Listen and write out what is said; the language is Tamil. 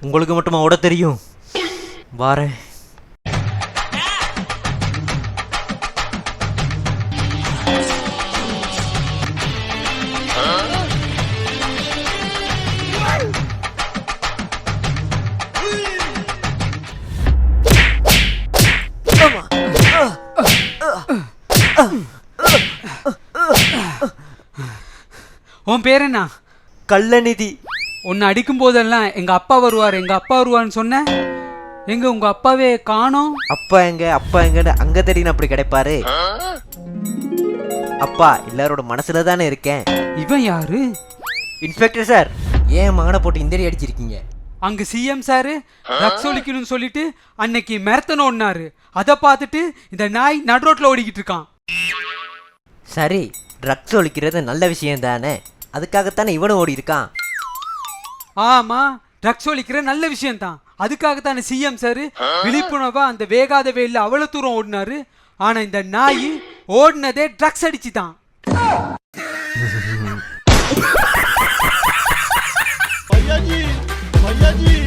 உங்களுக்கு மட்டுமா ஓட தெரியும்? வாரேன். உன் பேர் என்ன? கள்ளநிதி. உன்னை அடிக்கும் போதெல்லாம் எங்க அப்பா வருவார் எங்க அப்பா வருவார்னு சொன்ன. எங்க உங்க அப்பாவே காணோம்? அப்பா எங்கன்னு அங்க தெரியும் அப்படி கிடைப்பாரு. அப்பா எல்லாரோட மனசுல தானே இருக்கேன். இவன் யாரு? இன்ஸ்பெக்டர் சார், ஏன் மகனை போட்டு இந்தடி அடிச்சிருக்கீங்க? அங்க சிஎம் சாரு ட்ரக்ஸ் ஒழிக்கணும்னு சொல்லிட்டு அன்னைக்கு மெரத்தன ஓடினாரு. அதை பார்த்துட்டு இந்த நாய் நடுரோட்ல ஓடிக்கிட்டு இருக்கான். சரி, ட்ரக்ஸ் ஒழிக்கிறது நல்ல விஷயம் தானே, அதுக்காகத்தானே இவனும் ஓடி இருக்கான். ஆமா, ட்ரக்ஸ் ஒழிக்கிற நல்ல விஷயம் தான். அதுக்காகத்தானே சிஎம் சார் விழிப்புணர்வா அந்த வேகாத வெயில்ல அவ்வளவு தூரம் ஓடினாரு. ஆனா இந்த நாய் ஓடினதே ட்ரக்ஸ் அடிச்சு தான். भैया जी